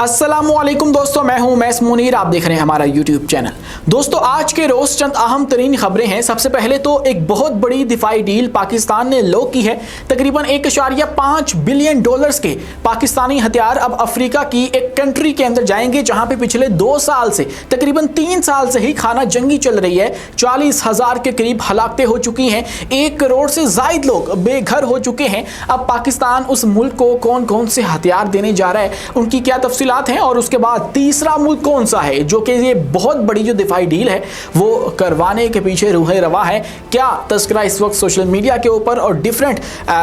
अस्सलामुअलैकुम दोस्तों, मैं हूं मैस मुनीर। आप देख रहे हैं हमारा यूट्यूब चैनल। दोस्तों, आज के रोज चंद अहम तरीन खबरें हैं। सबसे पहले तो एक बहुत बड़ी दिफाई डील पाकिस्तान ने लॉक की है। तकरीबन 1.5 बिलियन डॉलर्स के पाकिस्तानी हथियार अब अफ्रीका की एक कंट्री के अंदर जाएंगे, जहां पे पिछले 2 साल से तकरीबन 3 साल से ही खाना जंगी चल रही है। 40,000 के करीब हलाकतें हो चुकी हैं, 1 करोड़ से जायद लोग बेघर हो चुके हैं। अब पाकिस्तान उस मुल्क को कौन कौन से हथियार देने जा रहा है, उनकी क्या तफसीलात हैं, और उसके बाद तीसरा मुल्क कौन सा है जो कि ये बहुत बड़ी जो दिफाई डील है वो करवाने के पीछे रूह रवा है। क्या तस्करा इस वक्त सोशल मीडिया के ऊपर और डिफरेंट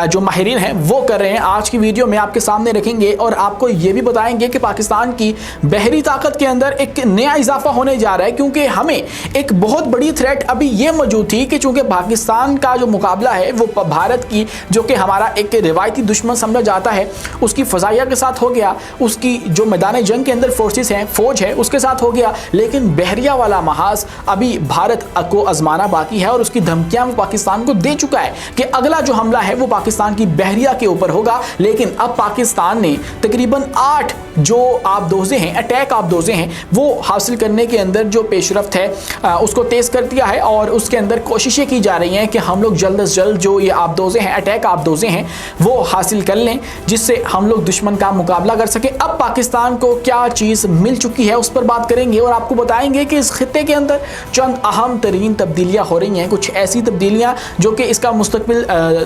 जो माहिरीन हैं वो कर रहे हैं, आज की वीडियो में आपके सामने रखेंगे। और आपको ये भी बताएंगे कि पाकिस्तान की बहरी ताकत के अंदर एक नया इजाफा होने जा रहा है, क्योंकि हमें एक बहुत बड़ी थ्रेट अभी ये मौजूद थी कि चूंकि पाकिस्तान का जो मुकाबला है वो भारत की, जो कि हमारा एक रिवायती दुश्मन समझा जाता है, उसकी फजाइया के साथ हो गया, उसकी जो मैदान जंग के अंदर फोर्सेस हैं, फौज है, उसके साथ हो गया। लेकिन बहरिया वाला महाज अभी भारत को आजमाना बाकी है, और उसकी धमकियां वो पाकिस्तान को दे चुका है कि अगला जो हमला है वो पाकिस्तान की बहरिया के ऊपर होगा। लेकिन अब पाकिस्तान ने तकरीबन 8 जो आबदोज़े हैं, अटैक आबदोज़े हैं, वो हासिल करने के अंदर जो पेशरफ्त है उसको तेज़ कर दिया है। और उसके अंदर कोशिशें की जा रही हैं कि हम लोग जल्द से जल्द जो ये आबदोज़े हैं, अटैक आबदोज़े हैं, वो हासिल कर लें, जिससे हम लोग दुश्मन का मुकाबला कर सकें। अब पाकिस्तान को क्या चीज़ मिल चुकी है उस पर बात करेंगे, और आपको बताएंगे कि इस खित्ते के अंदर चंद अहम तरीन तब्दीलियाँ हो रही हैं, कुछ ऐसी तब्दीलियाँ जो कि इसका मुस्तकबिल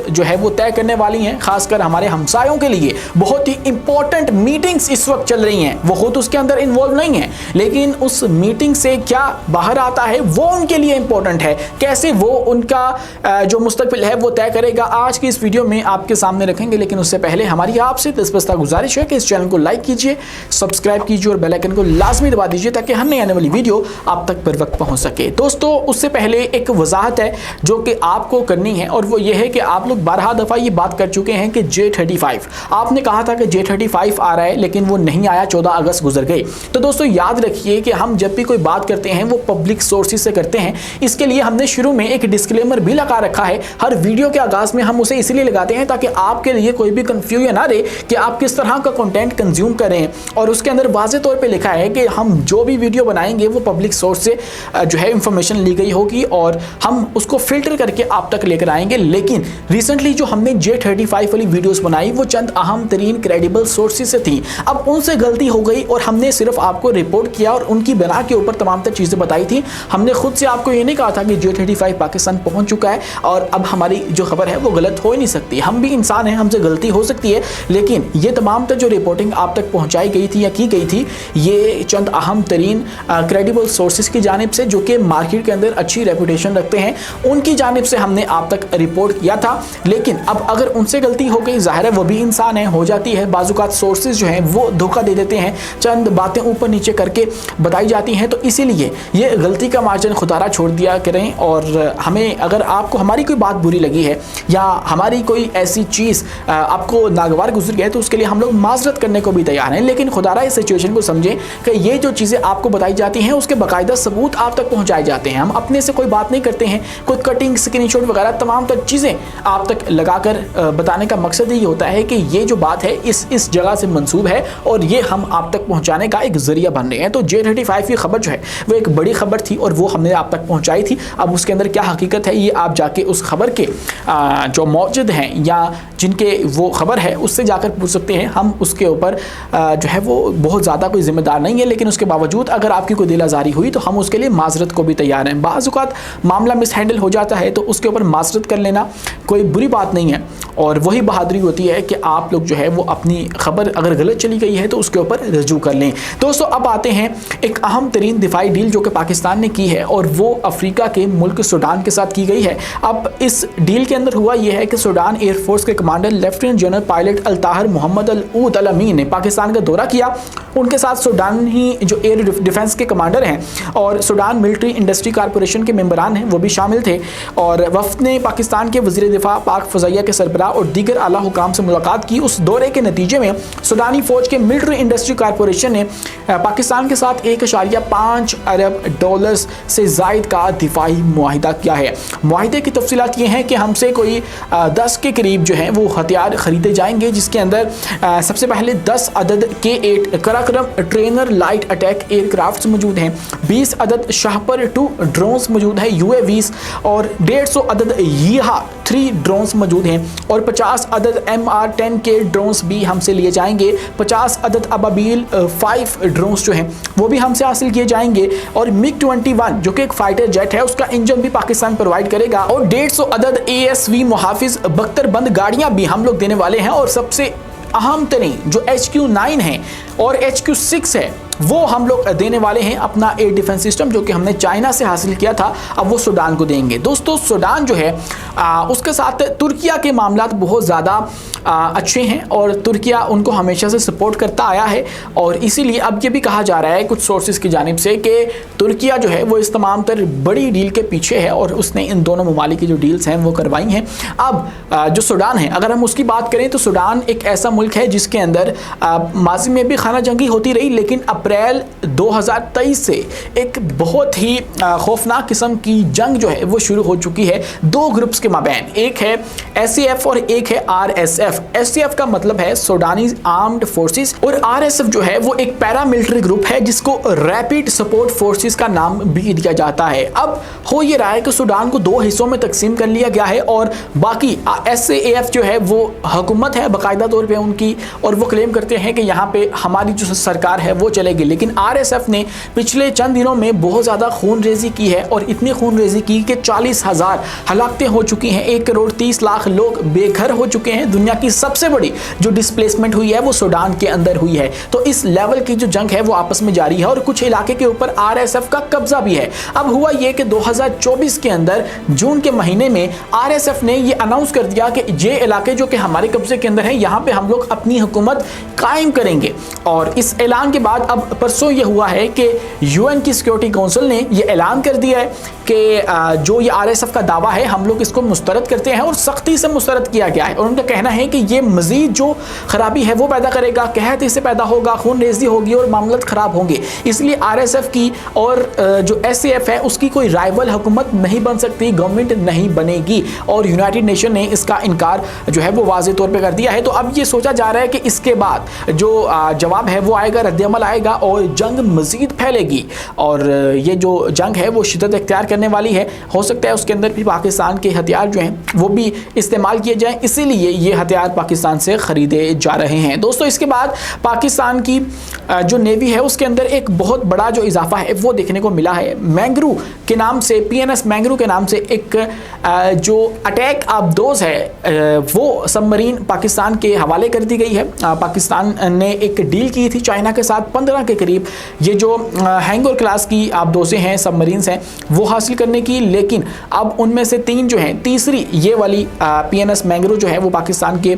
जो है वो तय करने वाली हैं। खासकर हमारे हमसायों के लिए बहुत ही इंपॉर्टेंट मीटिंग्स इस वक्त चल रही हैं। वो खुद उसके अंदर इन्वॉल्व नहीं है, लेकिन उस मीटिंग से क्या बाहर आता है वो उनके लिए इंपॉर्टेंट है। कैसे वो उनका जो मुस्तकबिल है वो तय करेगा, आज की इस वीडियो में आपके सामने रखेंगे। लेकिन उससे पहले हमारी आपसे दस्तबस्ता गुजारिश है कि इस चैनल को लाइक कीजिए, सब्सक्राइब कीजिए और बेल आइकन को लाजमी दबा दीजिए, ताकि हर नई आने वाली वीडियो आप तक बर वक्त पहुंच सके। दोस्तों, उससे पहले एक वजाहत है जो कि आपको करनी है, और वो ये है कि आप लोग 12 दफ़ा ये बात कर चुके हैं कि J-35, आपने कहा था कि J-35 आ रहा है, लेकिन वो नहीं आया, 14 अगस्त गुजर गए। तो दोस्तों, याद रखिए कि हम जब भी कोई बात करते हैं वो पब्लिक सोर्सेज से करते हैं। इसके लिए हमने शुरू में एक डिस्क्लेमर भी लगा रखा है। हर वीडियो के आगाज में हम उसे इसलिए लगाते हैं ताकि आपके लिए कोई भी कंफ्यूजन ना रहे कि आप किस तरह का कंटेंट कंज्यूम करें। और उसके अंदर वाज़े तौर पे लिखा है कि हम जो भी वीडियो बनाएंगे वो पब्लिक सोर्स से जो है इंफॉर्मेशन ली गई होगी, और हम उसको फिल्टर करके आप तक लेकर आएंगे। लेकिन रिसेंटली जो हमने J-35 वाली वीडियोस बनाई वो चंद अहम तरीन क्रेडिबल सोर्सेज से थी। अब उनसे गलती हो गई और हमने सिर्फ आपको रिपोर्ट किया और उनकी बिना के ऊपर तमाम तर चीज़ें बताई थी। हमने खुद से आपको ये नहीं कहा था कि J-35 पाकिस्तान पहुंच चुका है और अब हमारी जो खबर है वो गलत हो ही नहीं सकती। हम भी इंसान हैं, हमसे गलती हो सकती है। लेकिन ये तमाम तर जो रिपोर्टिंग आप तक पहुँचाई गई थी या की गई थी, ये चंद अहम तरीन क्रेडिबल सोर्सेज की जानिब से, जो कि मार्केट के अंदर अच्छी रेपुटेशन रखते हैं, उनकी जानिब से हमने आप तक रिपोर्ट किया था। लेकिन अब अगर उनसे गलती हो गई, जाहिर है वो भी इंसान है, हो जाती है। बाज़-औक़ात सोर्सेज जो हैं वो धोखा दे देते हैं, चंद बातें ऊपर नीचे करके बताई जाती हैं। तो इसीलिए ये गलती का मार्जिन खुदारा छोड़ दिया करें। और हमें, अगर आपको हमारी कोई बात बुरी लगी है या हमारी कोई ऐसी चीज़ आपको नागवार गुजर गया है, तो उसके लिए हम लोग माजरत करने को भी तैयार हैं। लेकिन खुदारा इस सिचुएशन को समझें कि ये जो चीज़ें आपको बताई जाती हैं उसके बाकायदा सबूत आप तक पहुँचाए जाते हैं। हम अपने से कोई बात नहीं करते हैं, कोई कटिंग, स्क्रीनशॉट वगैरह तमाम तर चीज़ें आप तक लगाकर बताने का मकसद ये होता है कि ये जो बात है इस जगह से मंसूब है, और ये हम आप तक पहुँचाने का एक ज़रिया बन रहे हैं। तो J-35 की खबर जो है वो एक बड़ी खबर थी और वो हमने आप तक पहुँचाई थी। अब उसके अंदर क्या हकीकत है, ये आप जाके उस खबर के जो मौजूद हैं या जिनके वो खबर है उससे जाकर पूछ सकते हैं। हम उसके ऊपर जो है वो बहुत ज़्यादा कोई जिम्मेदार नहीं है, लेकिन उसके बावजूद अगर आपकी कोई दिल आज़ारी हुई तो हम उसके लिए माजरत को भी तैयार हैं। बाज़-औक़ात मामला मिस हैंडल हो जाता है तो उसके ऊपर माजरत कर लेना कोई बुरी बात नहीं है, और वही बहादुरी होती है कि आप लोग जो है वो अपनी खबर अगर गलत चली गई है तो उसके ऊपर रजू कर लें। दोस्तों, अब आते हैं एक अहम तरीन दिफाई डील जो कि पाकिस्तान ने की है, और वो अफ्रीका के मुल्क सूडान के साथ की गई है। अब इस डील के अंदर हुआ यह है कि सूडान एयरफोर्स के commander lieutenant general pilot Al-Tahir Mohammed Al-Oud Al-Amin ने पाकिस्तान का दौरा किया। उनके साथ सूडान ही जो एयर डिफेंस के कमांडर हैं और सूडान मिलिट्री इंडस्ट्री कॉरपोरेशन के मेंबरान हैं वो भी शामिल थे। और वफ़द ने पाकिस्तान के वज़ीर दिफा, पाक फ़ज़ाइया के सरबराह और दीगर आला हुकाम से मुलाकात की। उस दौरे के नतीजे में सूडानी फ़ौज के मिलिट्री इंडस्ट्री कॉरपोरेशन ने पाकिस्तान के साथ 1.5 अरब डॉलर्स से ज़ायद का दिफाई मुआहिदा किया है। मुआहिदे की तफसीलात ये हैं कि हमसे कोई 10 के करीब जो है वो हथियार ख़रीदे जाएंगे, जिसके अंदर सबसे पहले 10 अदद के 8 Karakoram trainer light attack aircraft मौजूद हैं, 20 अदद शाहपर 2 ड्रोन्स मौजूद है UAVs और 150 अदद यीहा 3 ड्रोन्स मौजूद हैं और 50 अदद MR10 के ड्रोन्स भी हमसे लिए जाएंगे। 50 अदद अबाबील 5 ड्रोन्स जो हैं वो भी हमसे हासिल किए जाएंगे और MiG-21 जो कि एक फाइटर जेट है उसका इंजन भी पाकिस्तान प्रोवाइड करेगा और 150 अदद ASV मुहाफिज बख्तरबंद गाड़ियां भी हम लोग देने वाले हैं। और सबसे अहम तरीन जो HQ9 है और HQ6 है वो हम लोग देने वाले हैं अपना एयर डिफेंस सिस्टम जो कि हमने चाइना से हासिल किया था, अब वो सूडान को देंगे। दोस्तों सूडान जो है उसके साथ तुर्किया के मामलात बहुत ज़्यादा अच्छे हैं और तुर्किया उनको हमेशा से सपोर्ट करता आया है और इसीलिए अब ये भी कहा जा रहा है कुछ सोर्सेज की जानिब से कि तुर्किया जो है वो इस तमाम तर बड़ी डील के पीछे है और उसने इन दोनों ममालिक की जो डील्स हैं वो करवाई हैं। अब जो सूडान है अगर हम उसकी बात करें तो सूडान एक ऐसा मुल्क है जिसके अंदर माजी में भी खाना जंगी होती रही, लेकिन अप्रैल 2023 से एक बहुत ही खौफनाक किस्म की जंग जो है वो शुरू हो चुकी है दो ग्रुप्स के माबैन, एक है SAF और एक है RSF। SAF का मतलब है सूडानीज आर्म्ड फोर्सेस और RSF जो है वो एक पैरामिलिट्री ग्रुप है जिसको रैपिड सपोर्ट फोर्सेस का नाम भी दिया जाता है। अब हो ये रहा है कि सूडान को दो हिस्सों में तकसीम कर लिया गया है और बाकी SAF जो है वो हुकूमत है बाकायदा तौर पे उनकी और वो क्लेम करते हैं कि यहाँ पे हमारी जो सरकार है वो चलेगी, लेकिन RSF ने पिछले चंद दिनों में बहुत ज़्यादा खून रेजी की है और इतनी खून रेजी की कि 40,000 हलाकतें हो चुकी हैं, 1 करोड़ 30 लाख लोग बेघर हो चुके हैं। दुनिया की सबसे बड़ी जो डिस्प्लेसमेंट हुई है वो सूडान के अंदर हुई है। तो इस लेवल की जो जंग है वो आपस में जारी है और कुछ इलाके के ऊपर RSF का कब्जा भी है। अब हुआ ये कि 2024 के अंदर जून के महीने में RSF ने ये अनाउंस कर दिया कि ये इलाके जो कि हमारे कब्जे के अंदर है यहाँ पे हम लोग अपनी हुकूमत कायम करेंगे। और इस ऐलान के बाद अब परसों ये हुआ है कि UN की सिक्योरिटी काउंसिल ने ये ऐलान कर दिया है कि जो ये RSF का दावा है हम लोग इसको मुस्तरद करते हैं और सख्ती से मुस्तरद किया गया है और उनका कहना है कि ये मजीद जो खराबी है वो पैदा करेगा, कहत इससे पैदा होगा, खून रेजी होगी और मामलत खराब होंगे। इसलिए RSF की और जो SAF है उसकी कोई राइवल हुकूमत नहीं बन सकती, गवर्नमेंट नहीं बनेगी और यूनाइटेड नेशन ने इसका इनकार जो है वो वाज़ेह तौर पर कर दिया है। तो अब ये सोचा जा रहा है कि इसके बाद जो जवाब है वो आएगा, रद्द-ए-अमल आएगा और जंग मजीद फैलेगी और ये जो जंग है वो शिद्दत इख्तियार करने वाली है। हो सकता है उसके अंदर भी पाकिस्तान के हथियार जो हैं वो भी इस्तेमाल किए जाएं, इसीलिए ये हथियार पाकिस्तान से ख़रीदे जा रहे हैं। दोस्तों इसके बाद पाकिस्तान की जो नेवी है उसके अंदर एक बहुत बड़ा जो इजाफा है वो देखने को मिला है। मैंगरू के नाम से PNS मैंगरू के नाम से एक जो अटैक आबदोज है वो सबमरीन पाकिस्तान के हवाले कर दी गई है। पाकिस्तान ने एक डील की थी चाइना के साथ 15 के करीब ये जो हैंगोर क्लास की आबदोजें हैं सबमरीन्स हैं वो हासिल करने की, लेकिन अब उनमें से 3 जो हैं, तीसरी ये वाली PNS मैंगरू जो है वो पाकिस्तान के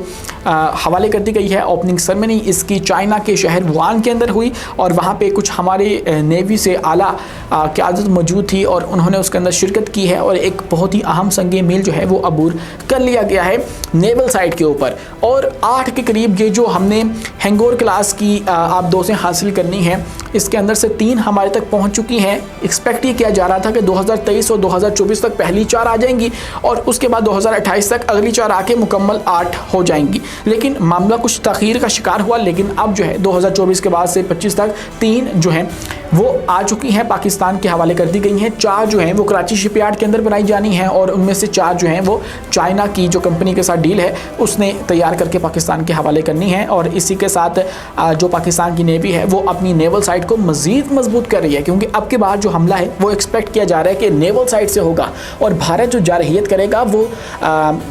हवाले कर दी गई है। ओपनिंग सेरेमनी इसकी चाइना के शहर वुहान के अंदर हुई और वहाँ पे कुछ हमारे नेवी से आला क़यादत मौजूद थी और उन्होंने उसके अंदर शिरकत की है और एक बहुत ही अहम संग मील जो है वो अबूर कर लिया गया है नेवल साइट के ऊपर। और 8 के करीब ये जो हमने हैंगोर क्लास की आबदोजें हासिल करनी है इसके अंदर से 3 हमारे तक पहुंच चुकी हैं। एक्सपेक्ट ये किया जा रहा था कि 2023 और 2024 तक पहली 4 आ जाएंगी और उसके बाद 2028 तक अगली 4 आके मुकम्मल 8 हो जाएंगी, लेकिन मामला कुछ तखीर का शिकार हुआ। लेकिन अब जो है 2024 के बाद से 25 तक 3 जो हैं वो आ चुकी हैं, पाकिस्तान के हवाले कर दी गई हैं। 4 जो हैं वो कराची शिपयार्ड के अंदर बनाई जानी हैं और उनमें से 4 जो हैं वो चाइना की जो कंपनी के साथ डील है उसने तैयार करके पाकिस्तान के हवाले करनी है। और इसी के साथ जो पाकिस्तान की नेवी है वो अपनी नेवल साइट को मज़ीद मजबूत कर रही है, क्योंकि अब के बाद जो हमला है वो एक्सपेक्ट किया जा रहा है कि नेवल साइट से होगा और भारत जो जारहियत करेगा वो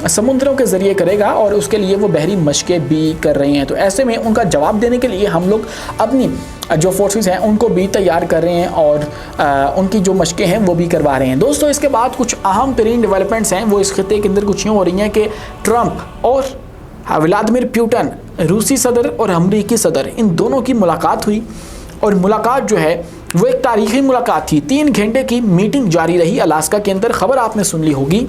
समुद्रों के ज़रिए करेगा और उसके लिए वो बहरी मशक़ें भी कर रहे हैं। तो ऐसे में उनका जवाब देने के लिए हम लोग अपनी जो फोर्सेस हैं उनको भी तैयार कर रहे हैं और उनकी जो मशक़ें हैं वो भी करवा रहे हैं। दोस्तों इसके बाद कुछ अहम तरीन डेवलपमेंट्स हैं वो इस खित्ते के अंदर कुछ यूँ हो रही हैं कि ट्रंप और व्लादिमीर पुतिन रूसी सदर और अमरीकी सदर इन दोनों की मुलाकात हुई और मुलाकात जो है वो एक तारीख़ी मुलाकात थी। 3 घंटे की मीटिंग जारी रही अलास्का के अंदर। ख़बर आपने सुन ली होगी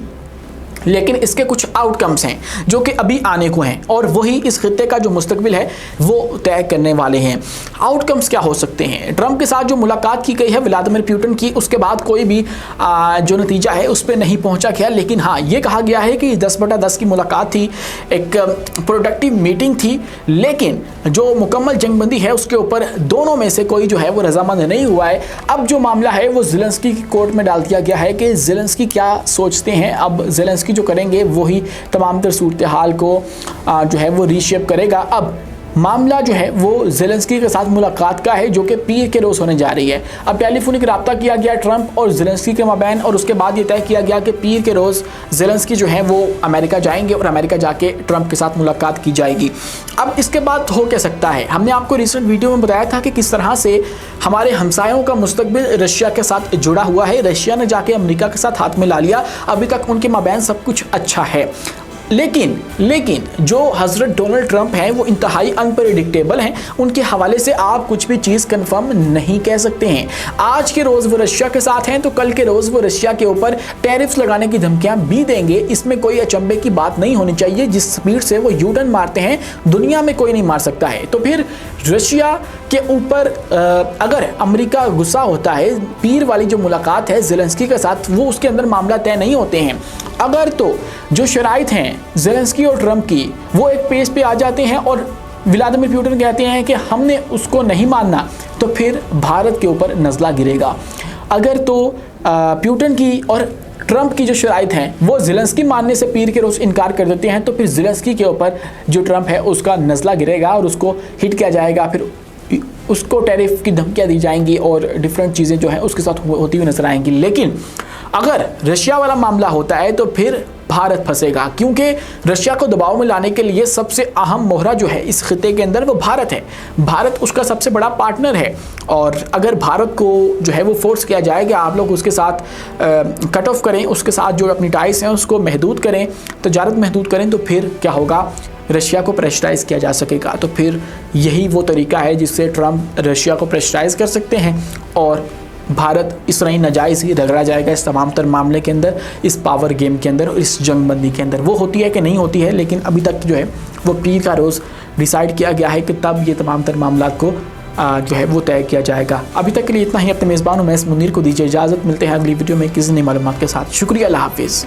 लेकिन इसके कुछ आउटकम्स हैं जो कि अभी आने को हैं और वही इस खित्ते का जो मुस्तकबिल है वो तय करने वाले हैं। आउटकम्स क्या हो सकते हैं? ट्रंप के साथ जो मुलाकात की गई है व्लादिमीर पुतिन की, उसके बाद कोई भी जो नतीजा है उस पर नहीं पहुंचा गया, लेकिन हाँ ये कहा गया है कि 10/10 की मुलाकात थी, एक प्रोडक्टिव मीटिंग थी, लेकिन जो मुकम्मल जंगबंदी है उसके ऊपर दोनों में से कोई जो है वो रजामंद नहीं हुआ है। अब जो मामला है वो ज़ेलेंस्की की कोर्ट में डाल दिया गया है कि ज़ेलेंस्की क्या सोचते हैं। अब ज़ेलेंस्की जो करेंगे वही तमाम तर सूरत हाल को जो है वो रीशेप करेगा। अब मामला जो है वो ज़ेलेंस्की के साथ मुलाकात का है जो कि पीर के रोज़ होने जा रही है। अब टेलीफोनिक रब्ता किया गया ट्रंप और ज़ेलेंस्की के माबैन और उसके बाद ये तय किया गया कि पीर के रोज़ ज़ेलेंस्की जो है वो अमेरिका जाएंगे और अमेरिका जाके ट्रंप के साथ मुलाकात की जाएगी। अब इसके बाद हो क्या सकता है? हमने आपको रिसेंट वीडियो में बताया था कि किस तरह से हमारे हमसायों का मुस्तकबिल रशिया के साथ जुड़ा हुआ है। रशिया ने जाके अमेरिका के साथ हाथ मिला लिया, अभी तक उनके माबैन सब कुछ अच्छा है, लेकिन जो हज़रत डोनाल्ड ट्रंप हैं वो इंतहाई अनप्रेडिक्टेबल हैं। उनके हवाले से आप कुछ भी चीज़ कंफर्म नहीं कह सकते हैं। आज के रोज़ वो रशिया के साथ हैं तो कल के रोज़ वो रशिया के ऊपर टैरिफ्स लगाने की धमकियां भी देंगे। इसमें कोई अचंभे की बात नहीं होनी चाहिए। जिस स्पीड से वो यूटर्न मारते हैं दुनिया में कोई नहीं मार सकता है। तो फिर रशिया के ऊपर अगर अमेरिका गुस्सा होता है, पीर वाली जो मुलाकात है ज़ेलेंस्की के साथ वो उसके अंदर मामला तय नहीं होते हैं। अगर तो जो शराइत हैं ज़ेलेंस्की और ट्रंप की वो एक पेज पे आ जाते हैं और व्लादिमीर पुतिन कहते हैं कि हमने उसको नहीं मानना, तो फिर भारत के ऊपर नज़ला गिरेगा। अगर तो पुतिन की और ट्रंप की जो शराइत हैं वो ज़ेलेंस्की मानने से पीर के रोज़ इनकार कर देते हैं, तो फिर ज़ेलेंस्की के ऊपर जो ट्रंप है उसका नज़ला गिरेगा और उसको हिट किया जाएगा, फिर उसको टैरिफ की धमकियाँ दी जाएंगी और डिफरेंट चीज़ें जो हैं उसके साथ होती हुई नजर आएंगी। लेकिन अगर रशिया वाला मामला होता है तो फिर भारत फंसेगा, क्योंकि रशिया को दबाव में लाने के लिए सबसे अहम मोहरा जो है इस खिते के अंदर वो भारत है। भारत उसका सबसे बड़ा पार्टनर है और अगर भारत को जो है वो फोर्स किया जाएगा आप लोग उसके साथ कट ऑफ करें, उसके साथ जो अपनी टाइस हैं उसको महदूद करें, तजारत महदूद करें, तो फिर क्या होगा? रशिया को प्रेशराइज़ किया जा सकेगा। तो फिर यही वो तरीका है जिससे ट्रंप रशिया को प्रेशराइज़ कर सकते हैं और भारत इस तरह ही नाजायज़ ही रगड़ा जाएगा इस तमाम तर मामले के अंदर, इस पावर गेम के अंदर और इस जंगबंदी के अंदर। वो होती है कि नहीं होती है, लेकिन अभी तक जो है वो पीर का रोज़ डिसाइड किया गया है कि तब ये तमाम तर मामला को जो है वो तय किया जाएगा। अभी तक के लिए इतना ही। अपने मेज़बान उमैस मुनीर को दीजिए इजाज़त। मिलते हैं अगली वीडियो में किसी नई मालूमात के साथ। शुक्रिया, अल्लाह हाफिज़।